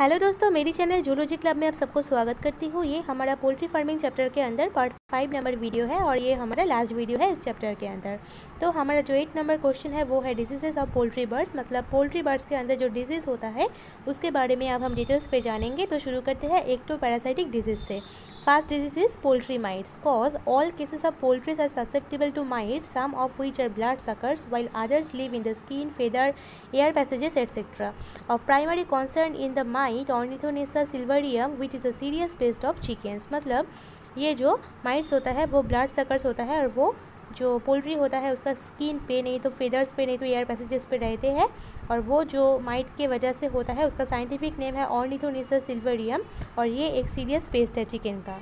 Hello दोस्तों, मेरी channel zoology club में आप सबको स्वागत करती हूँ। ये हमारा पोल्ट्री फार्मिंग चैप्टर के अंदर पार्ट 5 नंबर वीडियो है और ये हमारा लास्ट वीडियो है इस चैप्टर के अंदर। तो हमारा जो 8 नंबर क्वेश्चन है वो है डिजीजेस ऑफ पोल्ट्री बर्ड्स, मतलब पोल्ट्री बर्ड्स के अंदर जो डिजीज़ होता है उसके बारे में अब हम डिटेल्स पे जानेंगे। तो शुरू करते हैं एक्टोपैरासाइटिक डिजीज से। First disease is poultry mites. Cause all cases of poultry are susceptible to mites, some of which are bloodsuckers, while others live in the skin, feather, air passages, etc. Of primary concern in the mite Ornithonessa silverium, which is a serious pest of chickens. मतलब ये जो mites होता है वो blood suckers होता है और वो जो पोल्ट्री होता है उसका स्किन पे नहीं तो फेदर्स पे नहीं तो एयर पैसेजेस पे रहते हैं, और वो जो माइट के वजह से होता है उसका साइंटिफिक नेम है ऑर्निथोनेसा सिल्वेरियम, और ये एक सीरियस पेस्ट है चिकन का।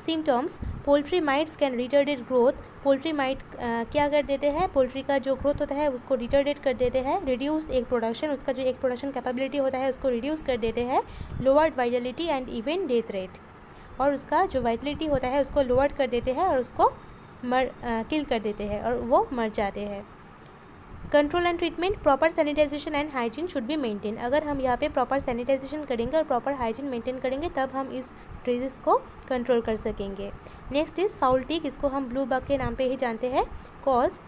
Symptoms: poultry mites can retarded growth. Poultry might क्या कर देते हैं, पोल्ट्री का जो ग्रोथ होता है उसको रिटार्डेड कर देते हैं। रिड्यूस्ड एग प्रोडक्शन, उसका जो एग प्रोडक्शन कैपेबिलिटी होता है उसको रिड्यूस कर देते हैं। Lowered Vitality and even death rate, और उसका जो वाइटलिटी होता है उसको लोअर्ड कर देते हैं और उसको किल कर देते हैं और वो मर जाते हैं। Control and treatment: proper sanitisation and hygiene should be maintain. अगर हम यहाँ पे प्रॉपर सैनिटाइजेशन करेंगे और प्रॉपर हाइजीन मेंटेन करेंगे तब हम इस डिजीज़ को कंट्रोल कर सकेंगे। नेक्स्ट इज़ फाउल टिक, इसको हम ब्लू बग के नाम पे ही जानते हैं। Cause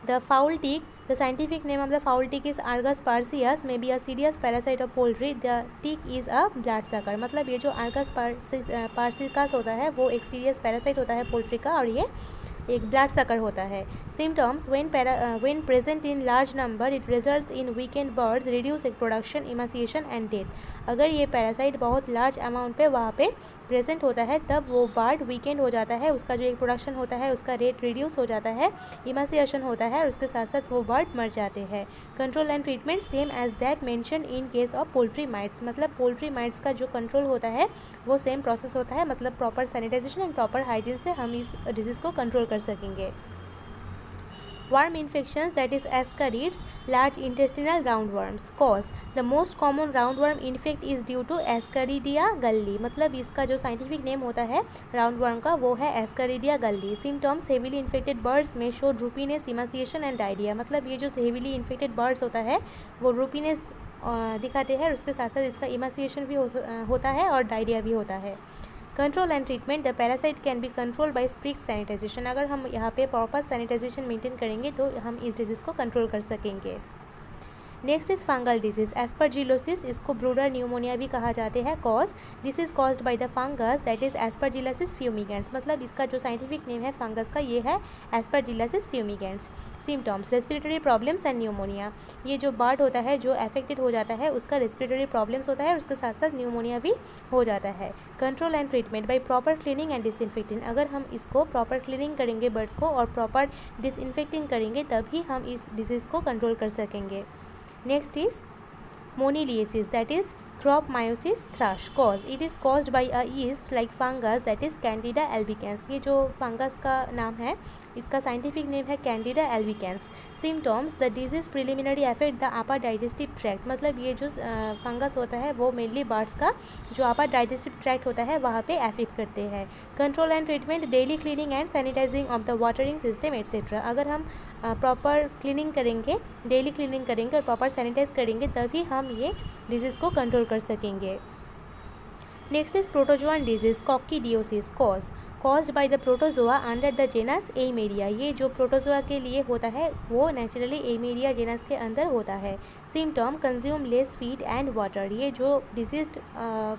the fowl tick, the scientific name of the fowl tick is Argas persicus, may be a serious parasite of poultry. The tick is a blood sucker, मतलब ये जो आर्गस पार्सियस होता है वो एक सीरियस पैरासाइट होता है पोल्ट्री का और ये एक ब्लड सकर होता है। Symptoms: when present in large number it results in weakened birds, reduced egg production, emaciation and death. अगर ये पैरासाइट बहुत लार्ज अमाउंट पे वहाँ पे प्रेजेंट होता है तब वो बर्ड वीकेंड हो जाता है, उसका जो एक प्रोडक्शन होता है उसका रेट रिड्यूस हो जाता है, इमासिएशन होता है और उसके साथ साथ वो बर्ड मर जाते हैं। Control and treatment same as that mention in case of poultry mites, मतलब पोल्ट्री माइट्स का जो कंट्रोल होता है वो सेम प्रोसेस होता है, मतलब proper sanitisation and proper hygiene से हम इस डिजीज़ को कंट्रोल कर सकेंगे। Worm infections, that is ascarids, large intestinal roundworms. Cause: the most common roundworm infect is due to Ascaridia galli, मतलब इसका जो साइंटिफिक नेम होता है राउंडवर्म का वो है Ascaridia galli. Symptoms: heavily infected birds may show droopiness, emaciation and diarrhea, मतलब ये जो heavily infected birds होता है वो droopiness दिखाते हैं और उसके साथ साथ इसका इमासिएशन भी होता है और डायरिया भी होता है। Control and treatment: the parasite can be control by strict sanitisation. अगर हम यहाँ पे प्रॉपर सैनिटाइजेशन मेंटेन करेंगे तो हम इस डिजीज़ को कंट्रोल कर सकेंगे। Next is fungal disease, aspergillosis, इसको ब्रूडर न्यूमोनिया भी कहा जाते हैं। Cause: this is caused by the fungus that is aspergillosis fumigants, मतलब इसका जो साइंटिफिक नेम है फंगस का ये है aspergillosis fumigants. Symptoms: respiratory problems and pneumonia, ये जो बर्ड होता है जो अफेक्टेड हो जाता है उसका रेस्पिरेटरी प्रॉब्लम्स होता है और उसके साथ साथ न्यूमोनिया भी हो जाता है। Control and treatment by proper cleaning and disinfecting, अगर हम इसको प्रॉपर क्लीनिंग करेंगे बर्ड को और प्रॉपर डिसइंफेक्टिंग करेंगे तभी हम इस डिजीज़ को कंट्रोल कर सकेंगे। Next is moniliasis, that is Thropmiosis thrush. Cause: it is caused by a yeast like fungus that is Candida albicans. ये जो फंगस का नाम है इसका साइंटिफिक नेम है Candida albicans. Symptoms: the disease preliminary affect the upper digestive tract, मतलब ये जो फंगस होता है वो मेनली बर्ड्स का जो अपर डाइजेस्टिव ट्रैक्ट होता है वहाँ पे अफेक्ट करते हैं। Control and treatment: daily cleaning and sanitising of the watering system et cetera. अगर हम प्रॉपर क्लीनिंग करेंगे, डेली क्लीनिंग करेंगे और प्रॉपर सैनिटाइज करेंगे तभी हम ये डिजीज़ को कंट्रोल कर सकेंगे। Next is protozoan disease, coccidiosis. Caused by the protozoa under the genus Eimeria, ये जो प्रोटोजोआ के लिए होता है वो नेचुरली एमेरिया जेनस के अंदर होता है। Symptom: consume less feed and water, ये जो डिजीज्ड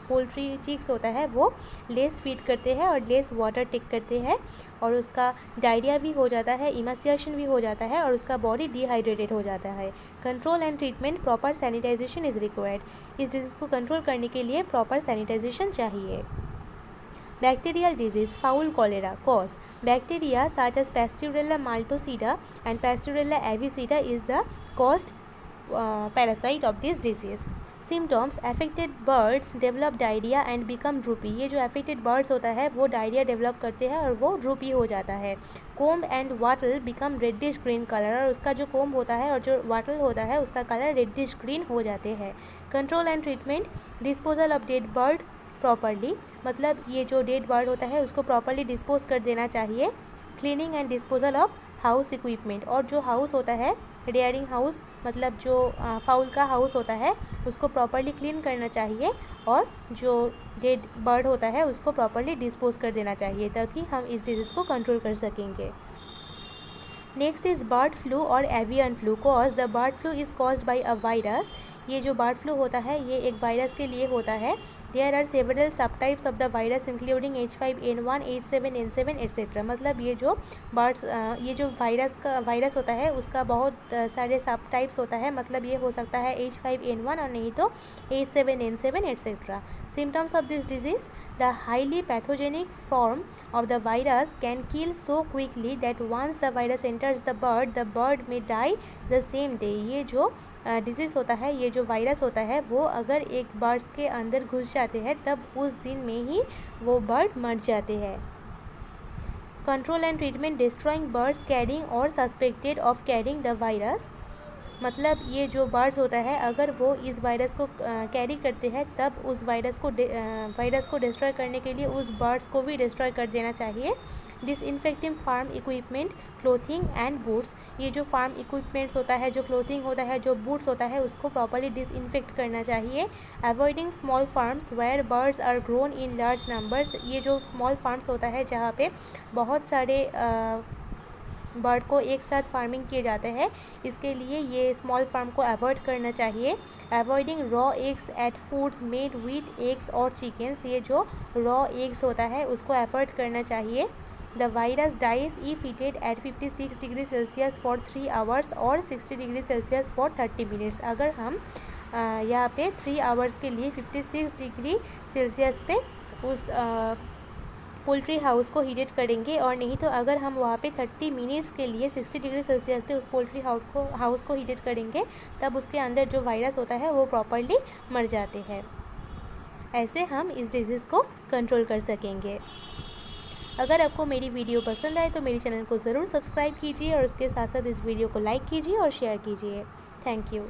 पोल्ट्री चिक्स होता है वो लेस फीड करते हैं और लेस वाटर टेक करते हैं और उसका डायरिया भी हो जाता है, इमासिएशन भी हो जाता है और उसका बॉडी डिहाइड्रेटेड हो जाता है। Control and treatment: proper sanitisation is required. इस डिजीज़ को कंट्रोल करने के लिए प्रॉपर सैनिटाइजेशन चाहिए। Bacterial disease, fowl cholera. Cause: bacteria such as Pasteurella maltosida and Pasteurella avicida is the caused parasite of this disease. Symptoms: affected birds develop diarrhea and become droopy, ये जो affected birds होता है वो diarrhoea develop करते हैं और वो droopy हो जाता है। comb and wattle become reddish green color, और उसका जो comb होता है और जो wattle होता है उसका कलर reddish green हो जाते हैं। Control and treatment: disposal of dead bird properly, मतलब ये जो डेड बर्ड होता है उसको प्रॉपरली डिस्पोज कर देना चाहिए। Cleaning and disposal of house equipment, और जो हाउस होता है रेयरिंग हाउस मतलब जो फाउल का हाउस होता है उसको प्रॉपरली क्लीन करना चाहिए, और जो डेड बर्ड होता है उसको प्रॉपरली डिस्पोज कर देना चाहिए, तभी हम इस डिजीज़ को कंट्रोल कर सकेंगे। नेक्स्ट इज़ बर्ड फ्लू और avian flu. Cause the bird flu is caused by a virus. ये जो बर्ड फ्लू होता है ये एक वायरस के लिए होता है। देयर आर सेवरल सब types of the virus including H5N1, H7N7 etcetera. मतलब ये जो वायरस होता है उसका बहुत सारे सब टाइप्स होता है। मतलब ये हो सकता है H5N1 और नहीं तो H7N7 etcetera. Symptoms of this disease: the highly pathogenic form of the virus can kill so quickly that once the virus enters the bird may die the same day। ये जो डिजीज़ होता है, ये जो virus होता है वो अगर एक बर्ड्स के अंदर घुस जाते हैं तब उस दिन में ही वो बर्ड मर जाते हैं। Control and treatment: destroying birds carrying और suspected of carrying the virus. मतलब ये जो बर्ड्स होता है अगर वो इस वायरस को कैरी करते हैं तब उस वायरस को डिस्ट्रॉय करने के लिए उस बर्ड्स को भी डिस्ट्रॉय कर देना चाहिए। Disinfecting farm equipment, clothing and boots. ये जो फार्म इक्विपमेंट्स होता है, जो क्लोथिंग होता है, जो बूट्स होता है उसको प्रॉपरली डिसइंफेक्ट करना चाहिए। Avoiding small farms where birds are grown in large numbers. ये जो स्मॉल फार्म्स होता है जहाँ पे बहुत सारे बर्ड को एक साथ फार्मिंग किए जाते हैं, इसके लिए ये स्मॉल फार्म को अवॉइड करना चाहिए। Avoiding raw eggs eight foods made with eggs और चिकन्स। ये जो रॉ एग्स होता है उसको अवॉइड करना चाहिए। The virus dies if heated at 56 degree Celsius for 3 hours और 60 डिग्री सेल्सियस फॉर 30 मिनट्स। अगर हम यहाँ पे 3 आवर्स के लिए 56 डिग्री सेल्सियस पे उस पोल्ट्री हाउस को हीटेड करेंगे, और नहीं तो अगर हम वहाँ पे 30 मिनट्स के लिए 60 डिग्री सेल्सियस पे उस पोल्ट्री हाउस को हीटेड करेंगे तब उसके अंदर जो वायरस होता है वो प्रॉपरली मर जाते हैं। ऐसे हम इस डिजीज़ को कंट्रोल कर सकेंगे। अगर आपको मेरी वीडियो पसंद आए तो मेरे चैनल को ज़रूर सब्सक्राइब कीजिए और उसके साथ साथ इस वीडियो को लाइक कीजिए और शेयर कीजिए। Thank you.